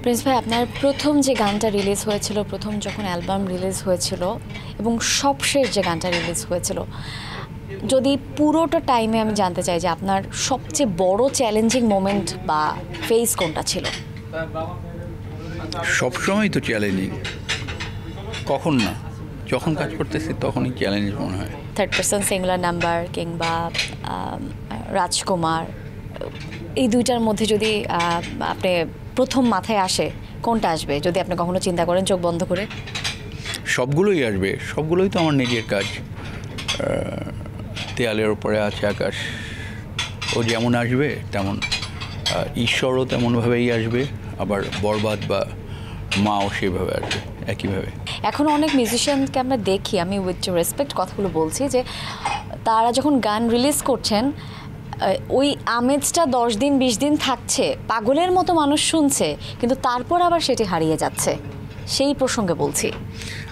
Prince ভাই, আপনার প্রথম যে গানটা রিলিজ হয়েছিল, প্রথম যখন অ্যালবাম রিলিজ হয়েছিল এবং সবশেষ যে গানটা রিলিজ হয়েছিল, যদি পুরোটা টাইমে আমি জানতে চাই যে আপনার সবচেয়ে বড় চ্যালেঞ্জিং মোমেন্ট বা ফেস কোনটা ছিল? সবসময় তো চ্যালেঞ্জিং, কখন না, যখন কাজ করতেছি তখনই চ্যালেঞ্জ মনে হয়। থার্ড পারসন সিঙ্গুলার নাম্বার কিংবা রাজকুমার, এই দুইটার মধ্যে যদি আপনি প্রথম মাথায় আসে কোনটা আসবে যদি আপনি কখনো চিন্তা করেন চোখ বন্ধ করে? সবগুলোই আসবে, সবগুলোই তো আমার নিজের কাজ। দেয়ালের ওপরে আছে আকাশ, ও যেমন আসবে তেমন, ঈশ্বরও তেমনভাবেই আসবে, আবার বরবাদ বা মাও সেভাবে আসবে একইভাবে। এখন অনেক মিউজিশিয়ানকে আমরা দেখি, আমি উইথ রেসপেক্ট কথাগুলো বলছি, যে তারা যখন গান রিলিজ করছেন ওই আমেজটা 10 দিন 20 দিন থাকছে, পাগলের মতো মানুষ শুনছে, কিন্তু তারপর আবার সেটি হারিয়ে যাচ্ছে। সেই প্রসঙ্গে বলছি।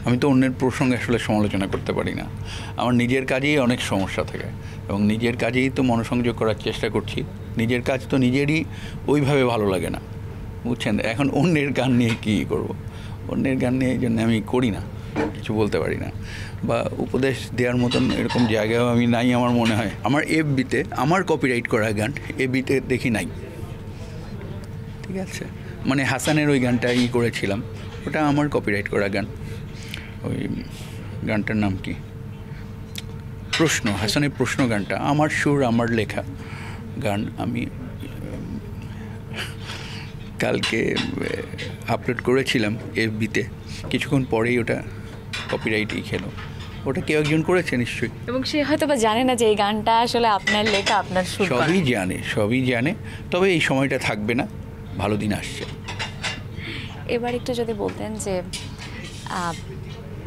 আমি তো অন্যের প্রসঙ্গে আসলে সমালোচনা করতে পারি না, আমার নিজের কাজেই অনেক সমস্যা থাকে এবং নিজের কাজেই তো মনোসংযোগ করার চেষ্টা করছি। নিজের কাজ তো নিজেরই ওইভাবে ভালো লাগে না, বুঝছেন? এখন অন্যের গান নিয়ে কী করব? অন্যের গান নিয়ে এই জন্য আমি করি না, কিছু বলতে পারি না বা উপদেশ দেওয়ার মতন এরকম জায়গাও আমি নাই আমার মনে হয়। আমার এফবিতে আমার কপিরাইট করা গান এফবিতে দেখি নাই, ঠিক আছে? মানে হাসানের ওই গানটা করেছিলাম, ওটা আমার কপিরাইট করা গান। ওই গানটার নাম কি, প্রশ্ন, হাসানের প্রশ্ন গানটা আমার সুর আমার লেখা গান। আমি কালকে আপলোড করেছিলাম এফবিতে, কিছুক্ষণ পরেই ওটা কপিরাইটই খেলো। ওটা কেউ একজন করেছে নিশ্চয়ই, এবং সে হয়তো বা জানে না যে এই গানটা আসলে আপনার লেখা, আপনার সুর। সবই জানে, তবে এই সময়টা থাকবে না, ভালো দিন আসছে। এবার একটু যদি বলতেন যে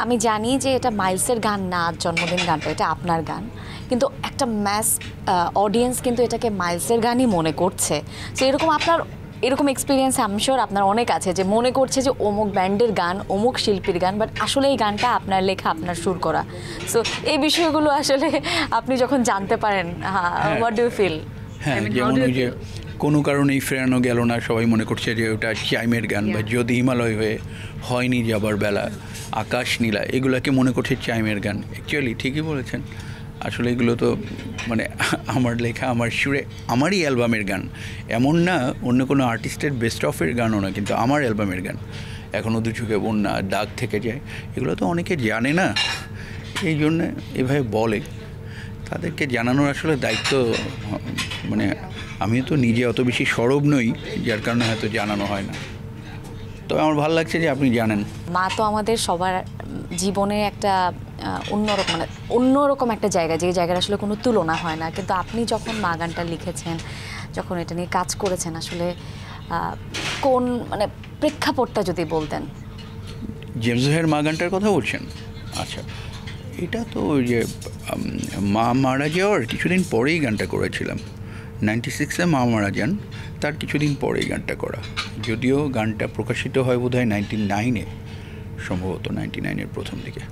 আমি জানি যে এটা মাইলসের গান না, জন্মদিন গানটা, এটা আপনার গান, কিন্তু একটা ম্যাস অডিয়েন্স কিন্তু এটাকে মাইলসের গানই মনে করছে। তো এরকম এক্সপিরিয়েন্স আমি শিওর আপনার অনেক আছে, যে মনে করছে যে অমুক ব্যান্ডের গান, অমুক শিল্পীর গান, বাট আসলে এই গানটা আপনার লেখা, আপনার সুর করা। সো এই বিষয়গুলো আসলে আপনি যখন জানতে পারেন, হোয়াট ডু ইউ ফিল? হ্যাঁ, যেমন ওই যে কোনো কারণেই ফেরানো গেল না, সবাই মনে করছে যে ওটা চাইমের গান, বা যদি হিমালয় হয়ে হয়নি যাবার বেলা, আকাশ নীলা, এগুলোকে মনে করছে চাইমের গান। অ্যাকচুয়ালি ঠিকই বলেছেন, আসলে এগুলো তো মানে আমার লেখা, আমার সুরে, আমারই অ্যালবামের গান। এমন না অন্য কোনো আর্টিস্টের বেস্ট অফের গানও না, কিন্তু আমার অ্যালবামের গান। এখনও দু চোখে বন্যা, দাগ থেকে যায়, এগুলো তো অনেকে জানে না, এই জন্যে এভাবে বলে। তাদেরকে জানানোর আসলে দায়িত্ব, মানে আমি তো নিজে অত বেশি সরব নই, যার কারণে হয়তো জানানো হয় না। তবে আমার ভালো লাগছে যে আপনি জানেন। মা তো আমাদের সবার জীবনে একটা অন্যরকম একটা জায়গা, যে জায়গার আসলে কোনো তুলনা হয় না। কিন্তু আপনি যখন মা গানটা লিখেছেন, যখন এটা নিয়ে কাজ করেছেন, আসলে কোন মানে প্রেক্ষাপটটা যদি বলতেন। জেমস ভাইয়ের মা গানটার কথা বলছেন? আচ্ছা, এটা তো ওই যে মা মারা যাওয়ার কিছুদিন পরেই গানটা করেছিলাম। 96-এ মা মারা যান, তার কিছুদিন পরেই গানটা করা। যদিও গানটা প্রকাশিত হয় বোধহয় 99-এ, সম্ভবত 99-এর প্রথম দিকে।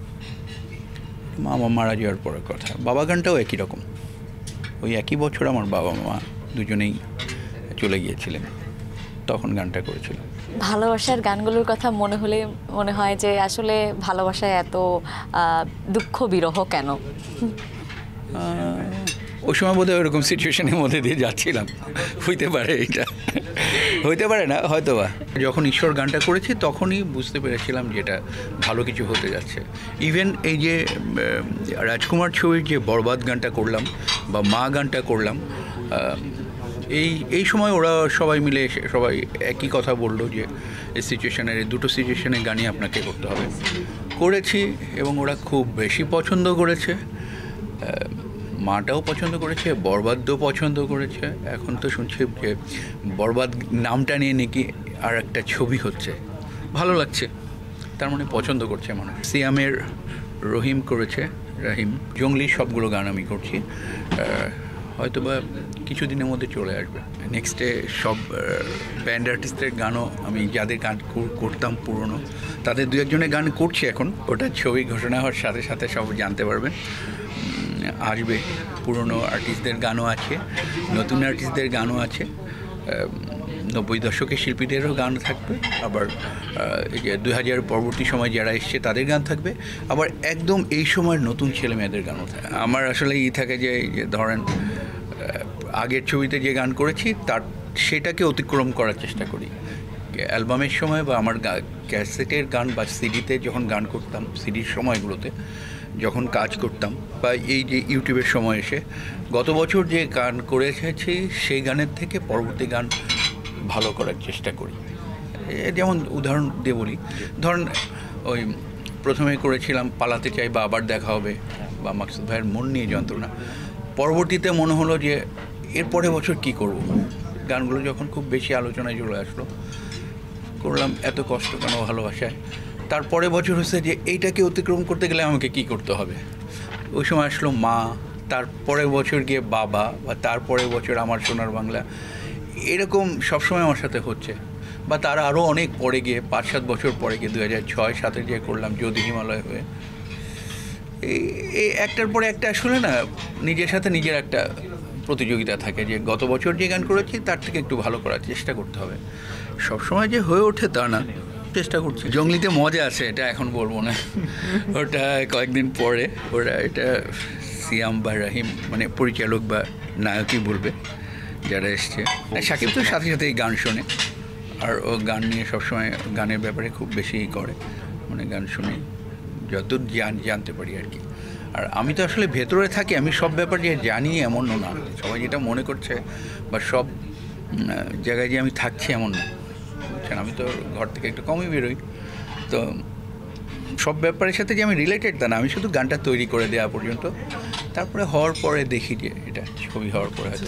মা মারা যাওয়ার পরের কথা। বাবা গানটাও একই রকম, ওই একই বছর আমার বাবা মা দুজনেই চলে গিয়েছিলেন, তখন গানটা করেছিলাম। ভালোবাসার গানগুলোর কথা মনে হলে মনে হয় যে আসলে ভালোবাসায় এত দুঃখ বিরহ কেন? ওই সময় বোধহয় ওরকম সিচুয়েশনের মধ্যে দিয়ে যাচ্ছিলাম, হইতে পারে, এটা হইতে পারে না হয়তো বা। যখন ঈশ্বর গানটা করেছি তখনই বুঝতে পেরেছিলাম যে এটা ভালো কিছু হতে যাচ্ছে। ইভেন এই যে রাজকুমার ছবির যে বরবাদ গানটা করলাম বা মা গানটা করলাম, এই সময় ওরা সবাই মিলে সবাই একই কথা বললো যে এই সিচুয়েশনের, এই দুটো সিচুয়েশনের গানই আপনাকে করতে হবে। করেছি এবং ওরা খুব বেশি পছন্দ করেছে, মাটাও পছন্দ করেছে, বরবাদও পছন্দ করেছে। এখন তো শুনছি যে বরবাদ নামটা নিয়ে নাকি আর একটা ছবি হচ্ছে, ভালো লাগছে, তার মানে পছন্দ করছে মানুষ। সিয়ামের রহিম করেছে, রাহিম, জঙ্গলির সবগুলো গান আমি করছি, হয়তো বা কিছুদিনের মধ্যে চলে আসবে। নেক্সটে সব ব্যান্ড আর্টিস্টের গানও আমি যাদের গান করতাম পুরনো, তাদের দু একজনের গান করছি এখন। ওটা ছবি ঘোষণা হওয়ার সাথে সাথে সব জানতে পারবেন, আসবে। পুরনো আর্টিস্টদের গানও আছে, নতুন আর্টিস্টদের গানও আছে, 90 দশকের শিল্পীদেরও গান থাকবে, আবার এই যে 2000 পরবর্তী সময় যারা এসছে তাদের গান থাকবে, আবার একদম এই সময়ের নতুন ছেলে মেয়েদের গানও থাকে। আমার আসলে থাকে যে ধরেন আগের ছবিতে যে গান করেছি তার সেটাকে অতিক্রম করার চেষ্টা করি অ্যালবামের সময়, বা আমার ক্যাসেটের গান বা সিডিতে যখন গান করতাম, সিডির সময়গুলোতে যখন কাজ করতাম, বা এই যে ইউটিউবের সময় এসে গত বছর যে গান করে এসেছি সেই গানের থেকে পরবর্তী গান ভালো করার চেষ্টা করি। যেমন উদাহরণ দিয়ে বলি, ধরুন ওই প্রথমে করেছিলাম পালাতে চাই বা আবার দেখা হবে, বা মাকসুদ ভাইয়ের মন নিয়ে যন্ত্রণা। পরবর্তীতে মনে হলো যে এরপরে বছর কি করব, গানগুলো যখন খুব বেশি আলোচনায় চলে আসলো, করলাম এত কষ্ট কেন ভালোবাসায়। তারপরে বছর হচ্ছে যে এইটাকে অতিক্রম করতে গেলে আমাকে কি করতে হবে। ওই সময় আসলো মা, তারপরে বছর গিয়ে বাবা, বা তারপরে বছর আমার সোনার বাংলা। এরকম সবসময় আমার সাথে হচ্ছে। বা তার আরও অনেক পরে গিয়ে 5-7 বছর পরে গিয়ে 2006-07 যে করলাম যদি হিমালয় হয়ে। এই একটার পরে একটা আসলে না নিজের সাথে নিজের একটা প্রতিযোগিতা থাকে যে গত বছর যে গান করেছি তার থেকে একটু ভালো করার চেষ্টা করতে হবে। সবসময় যে হয়ে ওঠে তা না, চেষ্টা করছি। জঙ্গলিতে মজা আছে, এটা এখন বলবো না, ওটা কয়েকদিন পরে। ওরা এটা সিয়াম বা রাহিম মানে পরিচালক বা নায়কই বলবে যারা এসছে। সাকিব তো সাথে সাথেই গান শোনে, আর ও গান নিয়ে সবসময় গানের ব্যাপারে খুব বেশি করে, মানে গান শুনে যতদূর জানতে পারি আর কি। আর আমি তো আসলে ভেতরে থাকি, আমি সব ব্যাপার যে জানি এমনও না, সবাই যেটা মনে করছে বা সব জায়গায় যে আমি থাকছি এমন না, বুঝছেন। আমি তো ঘর থেকে একটু কমই বেরোই, তো সব ব্যাপারের সাথে যে আমি রিলেটেড তা না, আমি শুধু গানটা তৈরি করে দেওয়া পর্যন্ত, তারপরে হওয়ার পরে দেখি যে এটা ছবি হওয়ার পরে হয়তো।